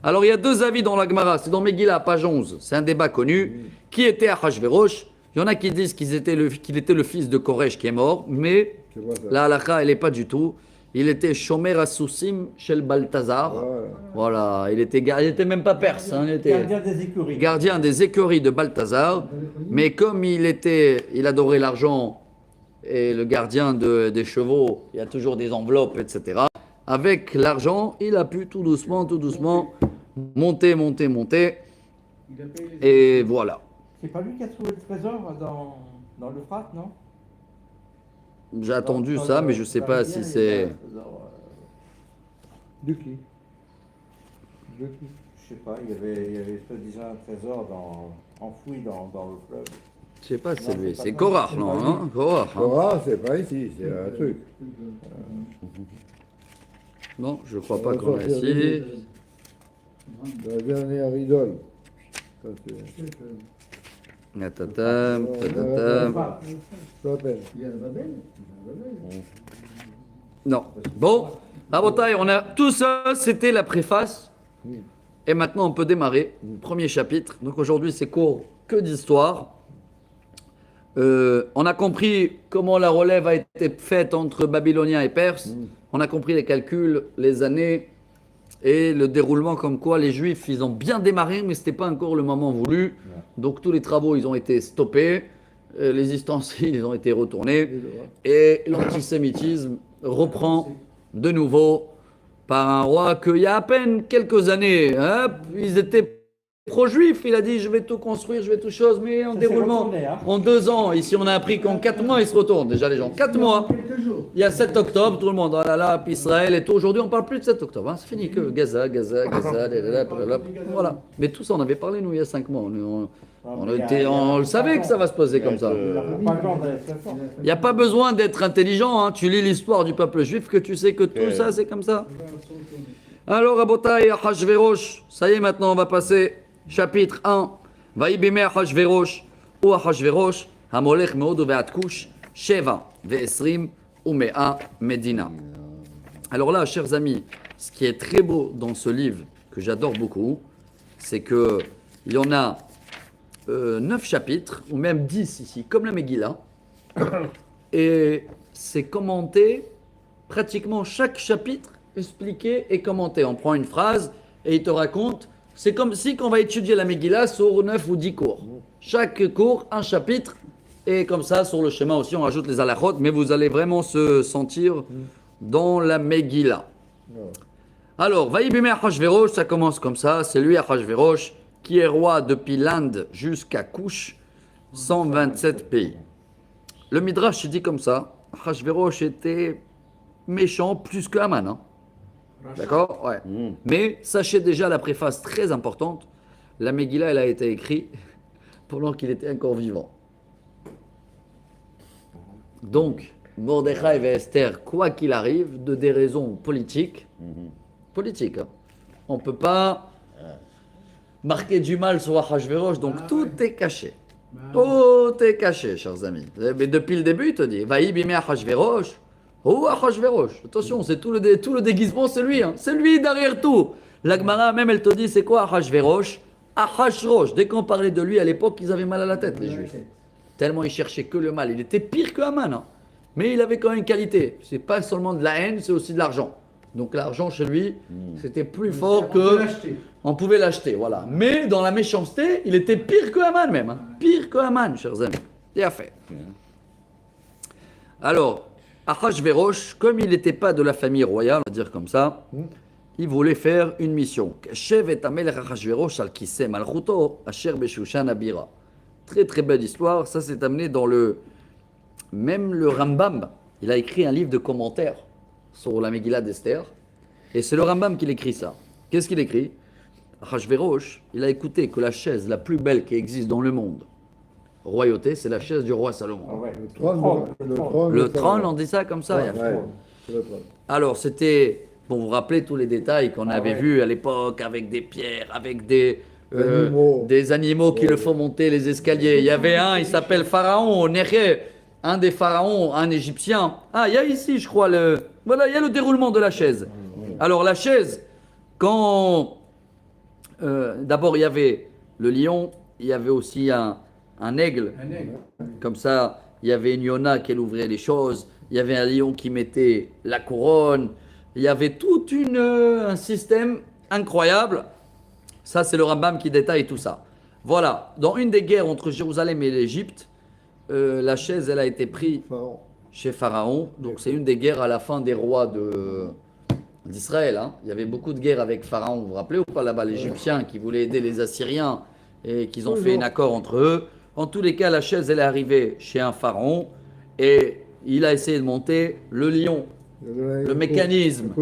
Alors, il y a deux avis dans la Gemara. C'est dans Megillah, page 11. C'est un débat connu. Qui était Achashverosh? Il y en a qui disent qu'il était le fils de Koresh qui est mort, mais C'est pas ça. la halakha, elle n'est pas du tout. Il était Shomer Asusim chez le Balthazar. Voilà. Il était même pas perse. Hein. Il était Gardien des écuries. gardien des écuries de Balthazar. Mais comme il adorait l'argent et le gardien des chevaux, il y a toujours des enveloppes, etc. Avec l'argent, il a pu tout doucement monter. Il a payé les Et voilà. C'est pas lui qui a trouvé le trésor dans l'Euphrate, non? J'ai attendu Dans ça, le- mais je ne sais dans pas le si bien, c'est. il y a un trésor, De qui? De qui? je sais pas, il y avait soi-disant un trésor enfoui dans le fleuve. Je sais pas si c'est Non, lui. c'est C'est pas Korach, lui. non, hein Korach. hein. Torah, c'est pas ici, c'est un truc. Non, je crois On pas va qu'on a sortir ici. des- La dernière idole. Ça, c'est- Tatatam, tatatam. ça s'appelle. Il y a le Babel. Non. Bon, Rabotai, on a tout ça, c'était la préface. Et maintenant, on peut démarrer. Premier chapitre. Donc aujourd'hui, c'est court que d'histoire. On a compris comment la relève a été faite entre Babyloniens et Perses. On a compris les calculs, les années et le déroulement comme quoi les Juifs, ils ont bien démarré, mais ce n'était pas encore le moment voulu. Donc tous les travaux, ils ont été stoppés. Les ustensiles, ils ont été retournés. Et l'antisémitisme reprend de nouveau par un roi qu'il y a à peine quelques années, hein, ils étaient pro-juifs. Il a dit je vais tout construire, je vais tout chose, mais en Ça s'est déroulement, retourné, hein. en 2 ans. Ici, on a appris qu'en 4 mois, ils se retournent. Déjà, les gens, 4 mois. Quelques jours. Il y a 7 octobre, tout le monde, oh là là, puis Israël et tout. Aujourd'hui, on parle plus de 7 octobre. Hein. C'est fini que Gaza, voilà. Mais tout ça, on avait parlé, nous, il y a 5 mois. On le savait que ça va se passer comme ça. Il n'a pas le temps d'aller très fort. Il n'y a pas besoin d'être intelligent. Hein. Tu lis l'histoire du peuple juif que tu sais que tout ça, c'est comme ça. Alors, Rabotai, Achashverosh, ça y est, maintenant, on va passer chapitre 1. Vaïbime Achashverosh, ou Achashverosh, Hamolech Meodo Ve'atkush, Sheva Ve'esrim, Umea Medina. Alors là, chers amis, ce qui est très beau dans ce livre, que j'adore beaucoup, c'est qu'il y en a 9 chapitres, ou même 10 ici, comme la Megillah. Et c'est commenté, pratiquement chaque chapitre, expliqué et commenté. On prend une phrase et il te raconte. C'est comme si on va étudier la Megillah sur 9 ou 10 cours. Chaque cours, un chapitre. Et comme ça, sur le schéma aussi, on rajoute les halachot, mais vous allez vraiment se sentir dans la Megillah. Alors, Vaïbime Achashverosh, ça commence comme ça. C'est lui, Achashverosh, qui est roi depuis l'Inde jusqu'à Couche, 127 pays. Le Midrash dit comme ça. Achashverosh était méchant plus que Haman. Hein. D'accord? Ouais. Mais sachez déjà la préface très importante. La Megillah, elle a été écrite pendant qu'il était encore vivant. Donc, Mordechai et Esther, quoi qu'il arrive, de des raisons politiques, hein. On ne peut pas marquer du mal sur Achashverosh, donc tout est caché. Tout est caché, chers amis. Mais depuis le début, il te dit, Vaïbime Achashverosh, Oh, Achashverosh. Attention, c'est tout le déguisement, c'est lui. Hein. C'est lui derrière tout. La Gemara, même, elle te dit, c'est quoi Achashverosh? Achashrosh. Dès qu'on parlait de lui à l'époque, ils avaient mal à la tête, les Juifs. Tellement ils cherchaient que le mal. Il était pire que Haman. Hein. Mais il avait quand même une qualité. C'est pas seulement de la haine, c'est aussi de l'argent. Donc l'argent chez lui, c'était plus fort que... On pouvait l'acheter, voilà. Mais dans la méchanceté, il était pire que Haman même. Hein. Pire que Haman, chers amis. Bien fait. Alors, Achashverosh, comme il n'était pas de la famille royale, on va dire comme ça, il voulait faire une mission. Shev et Amelech Achashverosh al Kiseh Malchuto, Asher Beshushan Abira. Très très belle histoire. Ça s'est amené dans le... Même le Rambam, il a écrit un livre de commentaires sur la Megillah d'Esther. Et c'est le Rambam qui écrit ça. Qu'est-ce qu'il écrit? Achashverosh, il a écouté que la chaise la plus belle qui existe dans le monde, royauté, c'est la chaise du roi Salomon. Ah ouais. Le trône, on dit ça comme ça. Ouais, c'est le trône. Alors, c'était, pour vous rappeler tous les détails qu'on avait vus à l'époque, avec des pierres, avec des animaux qui le font monter les escaliers. Il y avait un, il s'appelle Pharaon, Néré, un des pharaons, un égyptien. Ah, il y a ici, je crois, voilà, il y a le déroulement de la chaise. Alors, la chaise, quand... d'abord, il y avait le lion, il y avait aussi un aigle. Comme ça, il y avait une Yona qui ouvrait les choses. Il y avait un lion qui mettait la couronne. Il y avait tout un système incroyable. Ça, c'est le Rambam qui détaille tout ça. Voilà. Dans une des guerres entre Jérusalem et l'Égypte, la chaise, elle a été prise chez Pharaon. Donc, c'est une des guerres à la fin des rois d'Israël. Hein. Il y avait beaucoup de guerres avec Pharaon. Vous vous rappelez ou pas là-bas, les Égyptiens qui voulaient aider les Assyriens et qu'ils ont fait un accord entre eux. En tous les cas, la chaise, elle est arrivée chez un pharaon et il a essayé de monter le lion, le mécanisme.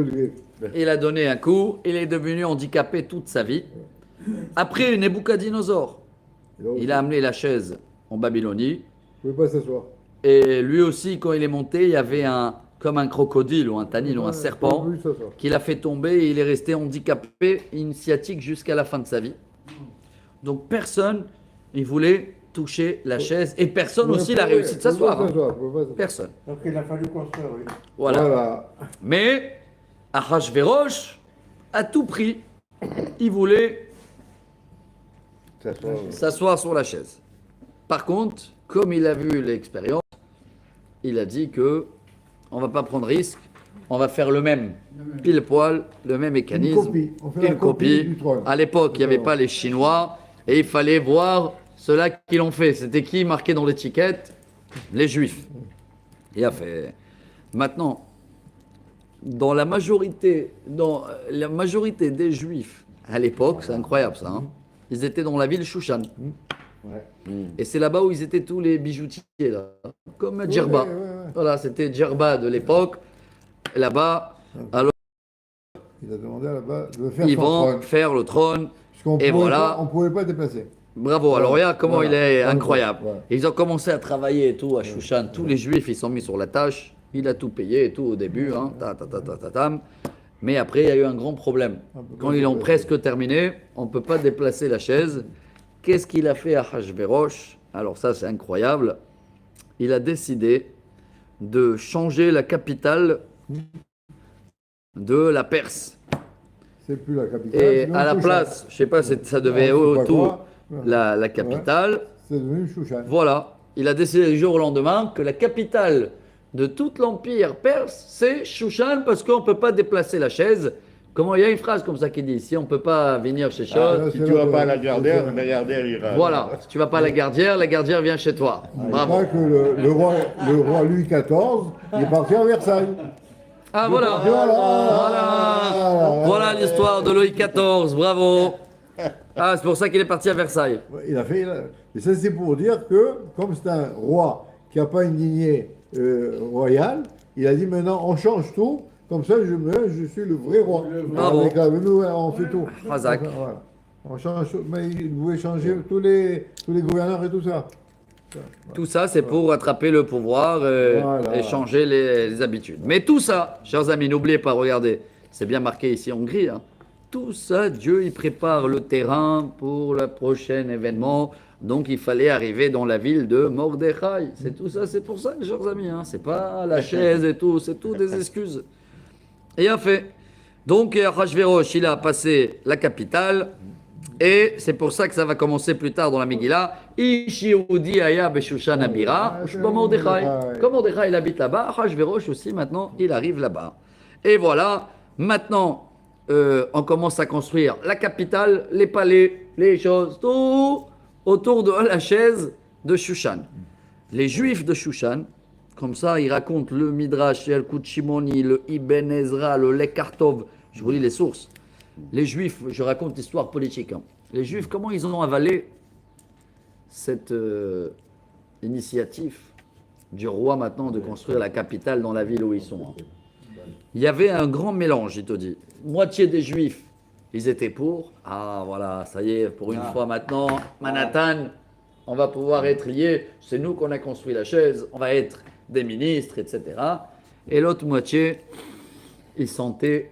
Il a donné un coup, il est devenu handicapé toute sa vie. Après, Nebuchadnezzar, il a amené la chaise en Babylonie. Il ne pouvait pas s'asseoir. Et lui aussi, quand il est monté, il y avait comme un crocodile ou un tannin ou un serpent qui l'a fait tomber et il est resté handicapé, sciatique jusqu'à la fin de sa vie. Donc personne, il voulait toucher la chaise et personne aussi n'a réussi de s'asseoir. Hein. Personne. Donc il a fallu construire, oui. Voilà. Mais Achashverosh, à tout prix, il voulait s'asseoir sur la chaise. Par contre, comme il a vu l'expérience, il a dit que on va pas prendre risque, on va faire le même, pile poil, le même mécanisme, une copie du trône. À l'époque, il n'y avait pas les Chinois et il fallait voir ceux-là qui l'ont fait. C'était qui marqué dans l'étiquette? Les Juifs. Il a fait. Maintenant, dans la majorité des Juifs à l'époque, c'est incroyable ça. Hein, ils étaient dans la ville Shushan. Et c'est là-bas où ils étaient tous les bijoutiers, là, comme Djerba. Voilà, c'était Djerba de l'époque. Là-bas, alors, il a demandé là-bas de faire ils son vont trône. faire le trône. Et voilà. On ne pouvait pas déplacer. Bravo, alors regarde comment il est incroyable. Ouais. Ils ont commencé à travailler et tout à Shushan. Tous les Juifs, ils sont mis sur la tâche. Il a tout payé et tout au début. Hein. Mais après, il y a eu un grand problème. Quand ils ont presque terminé, on ne peut pas déplacer la chaise. Qu'est-ce qu'il a fait à Achashverosh? Alors ça, c'est incroyable. Il a décidé de changer la capitale de la Perse. C'est plus la capitale. Et à la place, je ne sais pas, ça devait être autour la capitale. C'est devenu Shushan. Voilà. Il a décidé du jour au lendemain que la capitale de tout l'empire perse, c'est Shushan parce qu'on ne peut pas déplacer la chaise. Comment il y a une phrase comme ça qui dit, si on ne peut pas venir chez Shot, Si tu ne vas pas à la gardière ira. voilà, si tu ne vas pas à la gardière vient chez toi. Je Bravo. crois que le roi Louis XIV, il est parti à Versailles. Ah voilà, voilà l'histoire de Louis XIV, bravo. Ah, c'est pour ça qu'il est parti à Versailles. Il a fait. Et ça, c'est pour dire que, comme c'est un roi qui n'a pas une lignée royale, il a dit maintenant on change tout. Comme ça, je suis le vrai roi. Bravo. Avec nous, on fait tout. Razak. Voilà. On change, mais il pouvait changer tous les gouverneurs et tout ça. Tout ça, c'est pour attraper le pouvoir et changer les habitudes. Mais tout ça, chers amis, n'oubliez pas, regardez, c'est bien marqué ici en gris. Hein. Tout ça, Dieu, il prépare le terrain pour le prochain événement. Donc, il fallait arriver dans la ville de Mordechai. C'est tout ça, c'est pour ça, chers amis. Hein. C'est pas la chaise et tout, c'est tout des excuses. Et il a fait. Donc, Achashverosh, il a passé la capitale. Et c'est pour ça que ça va commencer plus tard dans la Megillah. Ishi Aya Beshushan Abira. Mordechai. Comme Mordechai, il habite là-bas, Achashverosh aussi, maintenant, il arrive là-bas. Et voilà, maintenant, on commence à construire la capitale, les palais, les choses, tout autour de la chaise de Shushan. Les Juifs de Shushan, comme ça, ils racontent le Midrash, le Shimoni, le Ibn Ezra, le Lekartov. Je vous lis les sources. Les Juifs, je raconte l'histoire politique. Hein. Les Juifs, comment ils ont avalé cette initiative du roi maintenant de construire la capitale dans la ville où ils sont. Hein. Il y avait un grand mélange, il te dit. Moitié des Juifs, ils étaient pour. Ah voilà, ça y est, pour une fois maintenant, Manhattan, on va pouvoir être liés. C'est nous qu'on a construit la chaise, on va être des ministres, etc. Et l'autre moitié, ils sentaient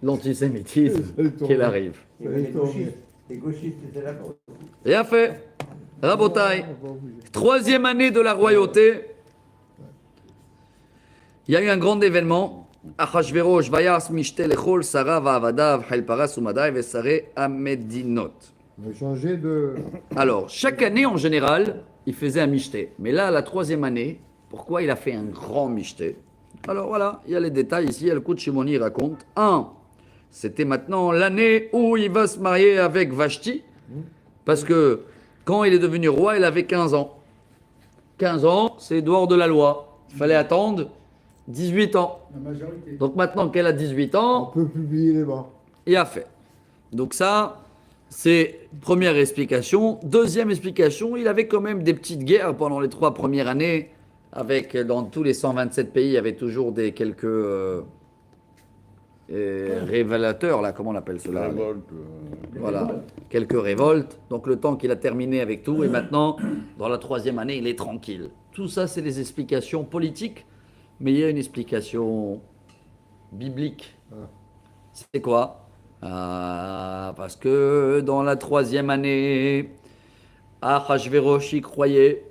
l'antisémitisme qu'il arrive. Les gauchistes étaient là pour. Bien fait. Rabotai, troisième année de la royauté, il y a eu un grand événement. Achashverosh vayas mishte lechol Sarah va'avadav helparas umadai vesare amedinot. On a changé de. Alors, chaque année en général, il faisait un mishté. Mais là, la troisième année, pourquoi il a fait un grand mishté? Alors voilà, il y a les détails ici. Le coup de Shimoni raconte. C'était maintenant l'année où il va se marier avec Vashti. Parce que quand il est devenu roi, il avait 15 ans. 15 ans, c'est dehors de la loi. Il fallait attendre 18 ans. La majorité. Donc maintenant qu'elle a 18 On ans, peut publier les bas. il a fait. Donc ça, c'est première explication. Deuxième explication, il avait quand même des petites guerres pendant les 3 premières années. Avec, dans tous les 127 pays, il y avait toujours quelques révélateurs, là, comment on appelle cela? Révolte, Voilà, quelques révoltes. Donc le temps qu'il a terminé avec tout, et maintenant, dans la troisième année, il est tranquille. Tout ça, c'est des explications politiques, mais il y a une explication biblique. C'est quoi? Parce que dans la troisième année, Achashverosh y croyait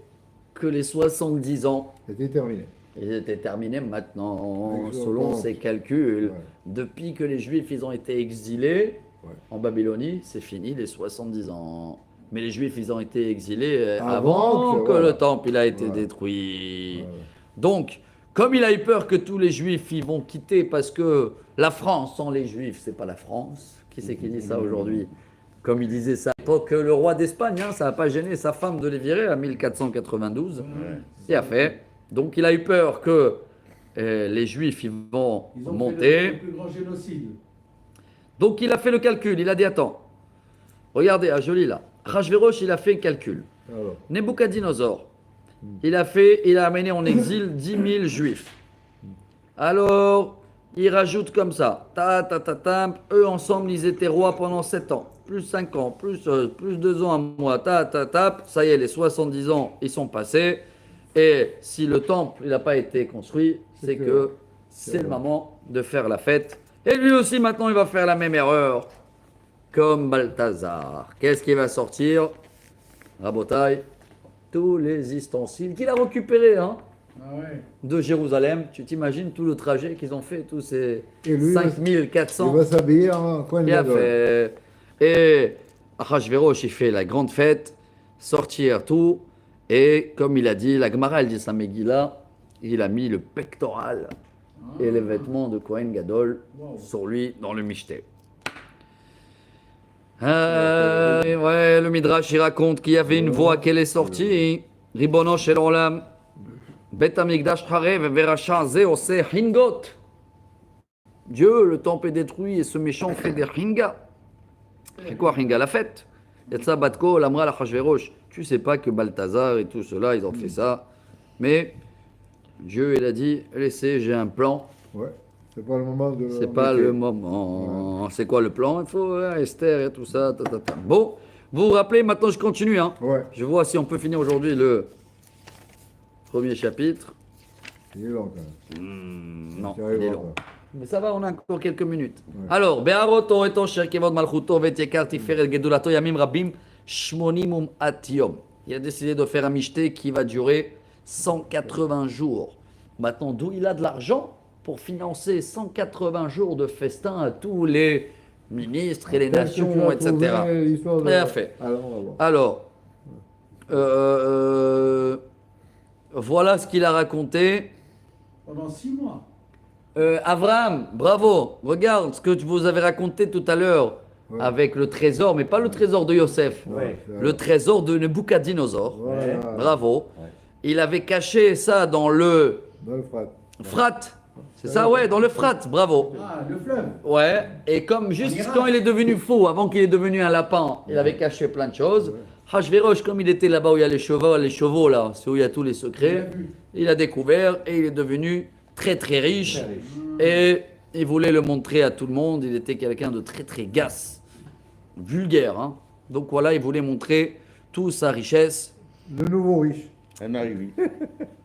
que les 70 ans, C'était terminé. ils étaient terminés maintenant, Avec selon Jean- ses calculs. Ouais. Depuis que les Juifs ils ont été exilés Ouais. en Babylonie, c'est fini les 70 ans. Mais les Juifs ils ont été exilés Avant avant que- que voilà. le temple il a été Voilà. détruit. Ouais. Donc, comme il a eu peur que tous les Juifs ils vont quitter parce que la France sans les Juifs, c'est pas la France. Qui c'est qui dit ça aujourd'hui? Comme il disait ça à l'époque, le roi d'Espagne, hein, ça n'a pas gêné sa femme de les virer à 1492. Il a fait. Donc il a eu peur que les Juifs ils vont Ils ont monter. fait le plus grand génocide. Donc il a fait le calcul. Il a dit attends, regardez, joli là. Achashverosh il a fait un calcul. Alors, Nebuchadnezzar, il a amené en exil 10 000 Juifs. Alors il rajoute comme ça. Eux ensemble ils étaient rois pendant 7 ans. Plus 5 ans, plus 2 ans à moi. Ça y est, les 70 ans ils sont passés. Et si le temple il n'a pas été construit, c'est que c'est le moment de faire la fête. Et lui aussi maintenant il va faire la même erreur comme Balthazar. Qu'est-ce qui va sortir? Rabotai, tous les ustensiles qu'il a récupérés hein, Ah ouais. de Jérusalem. Tu t'imagines tout le trajet qu'ils ont fait, tous ces Et lui, 5400. il va s'habiller en coin de Il a Gadol. fait. Et Achashverosh, il fait la grande fête, sortir tout. Et comme il a dit, la Gemara, elle dit sa Megillah, il a mis le pectoral et les vêtements de Kohen Gadol sur lui dans le Mishté. Ouais, le Midrash, il raconte qu'il y avait une voix qui est sortie. Ribono shel olam, Bet Hamikdash charev veracha ze ose hingot. Dieu, le temple est détruit et ce méchant fait des hingas. C'est quoi hinga? La fête. Yatsa Batko, l'amra la Achashverosh. Tu sais pas que Balthazar et tout cela, ils ont fait ça. Mais Dieu, il a dit, laissez, j'ai un plan. Ouais. C'est pas le moment de. C'est pas le moment. C'est quoi le plan? Il faut Esther et tout ça. Bon, vous vous rappelez, maintenant je continue. Hein. Ouais. Je vois si on peut finir aujourd'hui le premier chapitre. Il est long quand même. Non, Tu arrives il est à long. voir. Mais ça va, on a encore quelques minutes. Alors, Be'aroto et Tosher Kevod Malchuto Vetekar Tiferet Gedulato Yamim Rabim Shmonimum Atiom. Il a décidé de faire un michté qui va durer 180 jours. Maintenant, d'où il a de l'argent pour financer 180 jours de festin à tous les ministres et les nations, etc. Bien fait. Alors, on va voir. Alors, voilà ce qu'il a raconté. Pendant 6 mois. Abraham, bravo. Regarde ce que vous avez raconté tout à l'heure avec le trésor, mais pas le trésor de Yosef, Ouais. le trésor de Nebuchadnezzar. Voilà. Bravo. Il avait caché ça dans le Dans le frat. Frat. C'est ça, ouais, dans le Frat. Bravo. Ah, le fleuve. Ouais, et comme juste En Irak. quand il est devenu faux, avant qu'il est devenu un lapin, il avait caché plein de choses. Hachvérosh, comme il était là-bas où il y a les chevaux là, c'est où il y a tous les secrets, il a découvert et il est devenu très très riche. Et il voulait le montrer à tout le monde. Il était quelqu'un de très très gasse, vulgaire. Hein. Donc voilà, il voulait montrer toute sa richesse. Le nouveau riche. Un arrivé.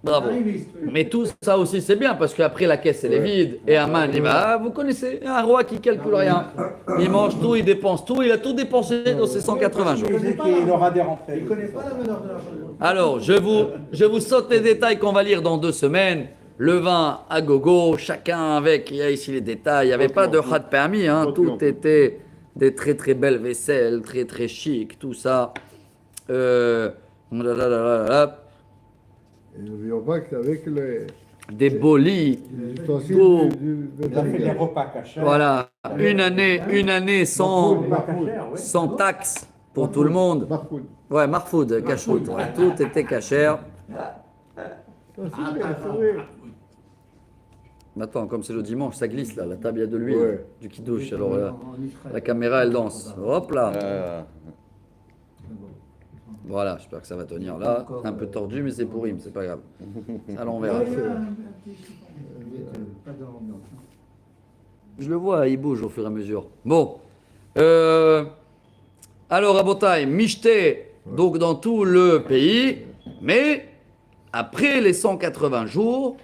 Bravo. Arriviste, oui. Mais tout ça aussi, c'est bien parce qu'après la caisse, elle est vide. Et Aman, il va, vous connaissez, un roi qui calcule rien. Il mange tout, il dépense tout. Il a tout dépensé dans ses 180 jours. Il aura des rentrées. Il ne connaît pas la valeur de l'argent. Alors, je vous saute les détails qu'on va lire dans 2 semaines. Le vin à gogo, chacun avec, il y a ici les détails. Il n'y avait pas de had permis, hein. Tout était des très très belles vaisselles, très très chic, tout ça. Et n'oublions pas qu'avec Des beaux lits. les ustensiles Beau. du Il a fait des repas cachés. Voilà, une année sans, Repas cachés, oui. sans taxe pour tout le monde. Marfoud. Ouais, Marfoud, cachoute, ouais, tout était cachère. C'est vrai. Attends, comme c'est le dimanche, ça glisse là, la table il y a de l'huile, Ouais. du kidouche. Alors En Israël. la caméra elle danse. Hop là. Euh, Voilà, j'espère que ça va tenir là. Un peu tordu, mais c'est pourri, mais c'est pas grave. Alors on verra. Il y a un petit chiffon. Pas dans l'ambiance. Je le vois, il bouge au fur et à mesure. Bon. Alors, Rabotai, Michté, donc dans tout le pays, mais après les 180 jours,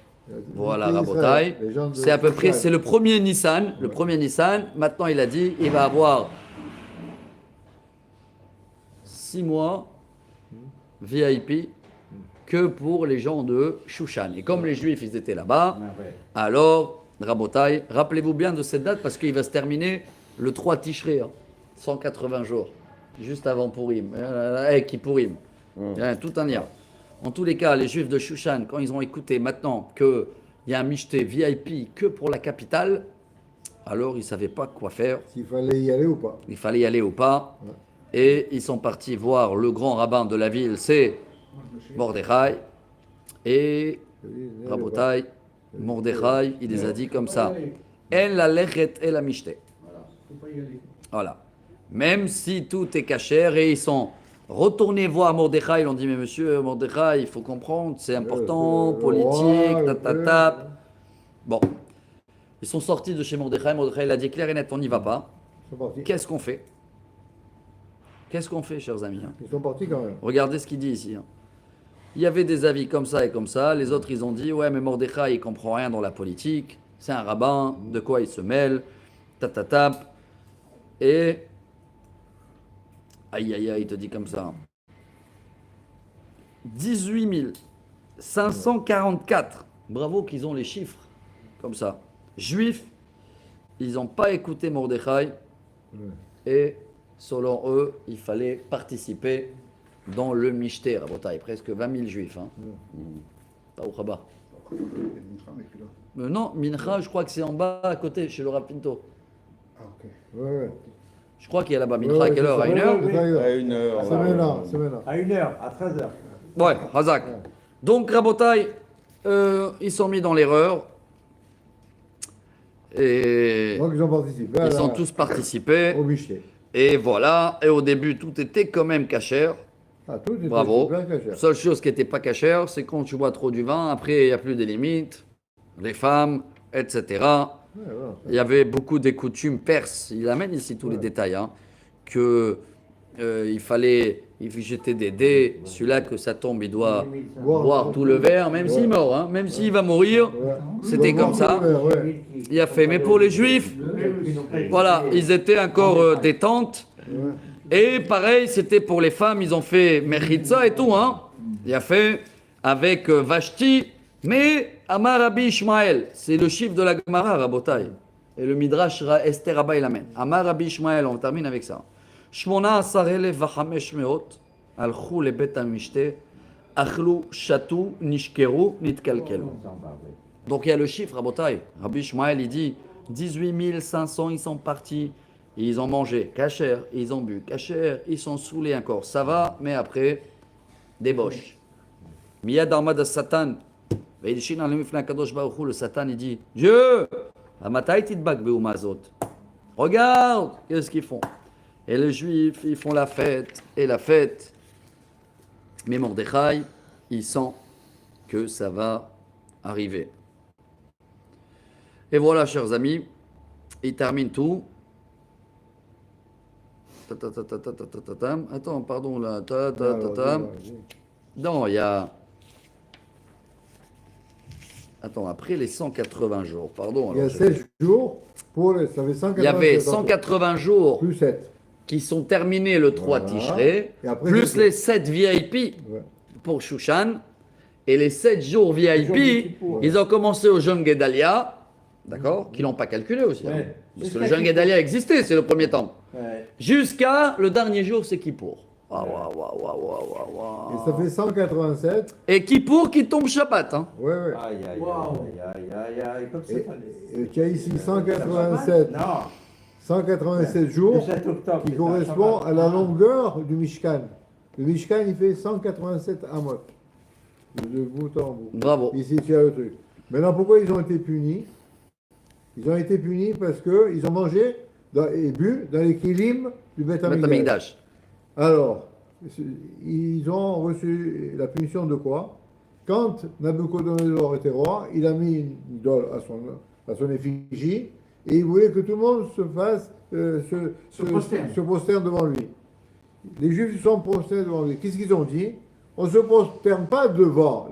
voilà, Rabotai, Les gens de c'est à peu près, Israël. c'est le premier Nissan. Le premier Nissan, maintenant il a dit, il va avoir 6 mois VIP que pour les gens de Shushan. Et comme les Juifs, ils étaient là-bas, Ah, ouais. alors, Rabotai, rappelez-vous bien de cette date parce qu'il va se terminer le 3 Tishrei, hein, 180 jours, juste avant Purim. Qui Purim. Il y a tout un lien. En tous les cas, les Juifs de Shushan, quand ils ont écouté maintenant qu'il y a un michté VIP que pour la capitale, alors ils ne savaient pas quoi faire. S'il fallait y aller ou pas. Il fallait y aller ou pas. Et ils sont partis voir le grand rabbin de la ville, c'est Mordechai. Et Rabotai, Mordechai, il les a dit comme ça. En la lechet et la michté. Voilà, faut pas y aller. Voilà. Même si tout est cachère et ils sont retournés voir Mordechai, ils ont dit mais monsieur Mordechai, il faut comprendre, c'est important, politique, tatata. Bon. Ils sont sortis de chez Mordechai, Mordechai il a dit clair et net, on n'y va pas. Ils sont partis. Qu'est-ce qu'on fait? Qu'est-ce qu'on fait, chers amis, hein? Ils sont partis quand même. Regardez ce qu'il dit ici. Hein. Il y avait des avis comme ça et comme ça. Les autres, ils ont dit ouais, mais Mordechai, il comprend rien dans la politique. C'est un rabbin. De quoi il se mêle? Tatatap. Et aïe aïe aïe, il te dit comme ça. 18 544. Bravo qu'ils ont les chiffres comme ça. Juifs, ils n'ont pas écouté Mordechai. Et selon eux, il fallait participer dans le Michté, Rabotai, presque 20 000 juifs. Hein. Taou Chaba. Non, Mincha, je crois que c'est en bas à côté, chez le Rav Pinto. Ouais. Je crois qu'il y a là-bas Mincha, à quelle heure? À 1h? à 1 heure. C'est maintenant, c'est maintenant. À 1h, à 13h. Ouais, Hazak. Donc, Rabotai, ils sont mis dans l'erreur. Et Donc ils ont participé. ils ont tous participé. Au Michel. Et voilà. Et au début, tout était quand même cachère. Ah, tout était Bravo. bien caché. Seule chose qui n'était pas cachère, c'est quand tu bois trop du vin, après il n'y a plus des limites, les femmes, etc. Ouais, voilà. Il y avait beaucoup des coutumes perses, il amène ici tous les détails, hein, que il fallait jeter des dés, celui-là que ça tombe, il doit boire tout le verre, même s'il est mort, hein, même s'il va mourir, Ouais. c'était Ils vont comme ça. voir tout le verre, ouais. Il a fait. Mais pour les juifs, voilà, ils étaient encore des tentes. Et pareil, c'était pour les femmes, ils ont fait Mechitza et tout, hein. Il a fait avec Vashti, mais Amar Rabbi Ishmael, c'est le chiffre de la Gemara, Rabotai. Et le Midrash Esther Rabba il amène. Amar Rabbi Ishmael, on termine avec ça. Shmona asarele vachamesh meot, alchou le bet amishte, achlu shatu nishkeru nitkalkelu. Donc il y a le chiffre, Rabotai. Rabbi Ishmael, il dit 18 500, ils sont partis. Ils ont mangé kasher, ils ont bu kasher, ils sont saoulés encore. Ça va, mais après, débauche. Miyad Ahmad Satan, le Satan, il dit Dieu, regarde, qu'est-ce qu'ils font? Et les Juifs, ils font la fête, et la fête. Mais Mordechai, il sent que ça va arriver. Et voilà, chers amis, il termine tout. Attends, pardon, là. Non, il y a... Attends, après les 180 jours, pardon. Il y a 7 jours, ça fait 180 il y avait 180 jours plus 7. qui sont terminés le 3 Voilà. Tishrei, Et après, plus c'est- les 7 VIP Ouais. pour Shushan. Et les 7 jours VIP, ils ont commencé au jeûne Gedalia, d'accord, qui l'ont pas calculé aussi. hein. Ouais. Parce que le jeûne Gedalia existait, c'est le premier temps. Ouais. Jusqu'à le dernier jour, c'est Kippour. Waouh, waouh, waouh, waouh, waouh, waouh. Et ça fait 187. Et Kippour qui tombe Shabbat. Hein. Ouais. Aïe, aïe, Wow. aïe, aïe, aïe, comme c'est pas Et tu as ici 187, Non, 187 le jours 7 octobre. qui c'est correspond un à la longueur du Mishkan. Le Mishkan, il fait 187 amot. De bout en bout. Bravo. Ici, tu as le truc. Maintenant, pourquoi ils ont été punis? Ils ont été punis parce qu'ils ont mangé et bu dans les kilim du Beth Beth Amikdash. Amikdash. Alors, ils ont reçu la punition de quoi? Quand Nabucodonosor était roi, il a mis une idole à son effigie et il voulait que tout le monde se fasse se prosterne devant lui. Les Juifs se sont prosternés devant lui. Qu'est-ce qu'ils ont dit? On ne se prosterne pas devant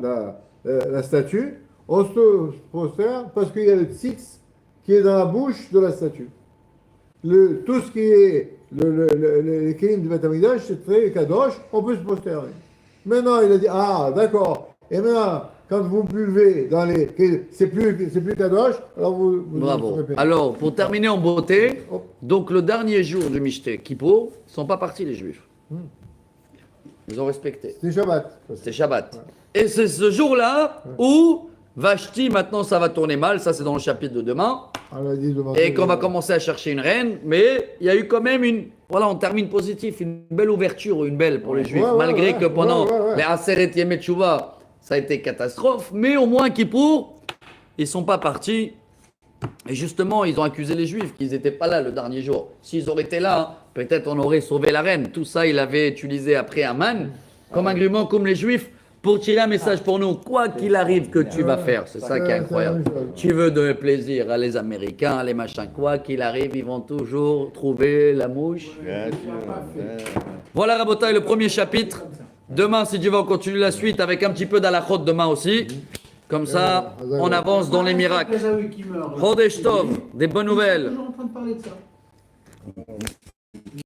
la statue, on se prosterne parce qu'il y a le tzitz qui est dans la bouche de la statue. Tout ce qui est les kélim du Beth Amikdash, c'est très kadosh, on peut se prosterner. Maintenant, il a dit, ah, d'accord. Et maintenant, quand vous buvez dans les... C'est plus kadosh, alors vous Bravo. serez pénal. Alors, pour terminer en beauté, Hop. donc le dernier jour du Mishté Kippour, ils ne sont pas partis les Juifs. Ils ont respecté. C'est Shabbat. C'était Shabbat. Et c'est ce jour-là où Vashti, maintenant ça va tourner mal, ça c'est dans le chapitre de demain, On a dit devant et qu'on va commencer à chercher une reine, mais il y a eu quand même voilà, on termine positif, une belle ouverture, une belle pour les Juifs, Ouais, malgré ouais, que pendant ouais. les Aseret Yemei Teshuvah, ça a été catastrophe, mais au moins Kippour, ils sont pas partis. Et justement, ils ont accusé les Juifs qu'ils n'étaient pas là le dernier jour. S'ils auraient été là, hein, peut-être on aurait sauvé la reine. Tout ça, il avait utilisé après Aman comme argument, comme les Juifs, pour tirer un message pour nous. Quoi qu'il arrive que tu vas faire, c'est ça qui est incroyable. Tu veux donner plaisir à les Américains, à les machins, quoi qu'il arrive, ils vont toujours trouver la mouche. Bien sûr. Voilà, Rabotai, le premier chapitre. Demain, si Dieu veut, on continue la suite avec un petit peu d'Alachot demain aussi. Comme ça, on avance dans les miracles. Après, ça, oui, qui meurt. Chodesh Tov, des bonnes nouvelles. Toujours en train de parler de ça.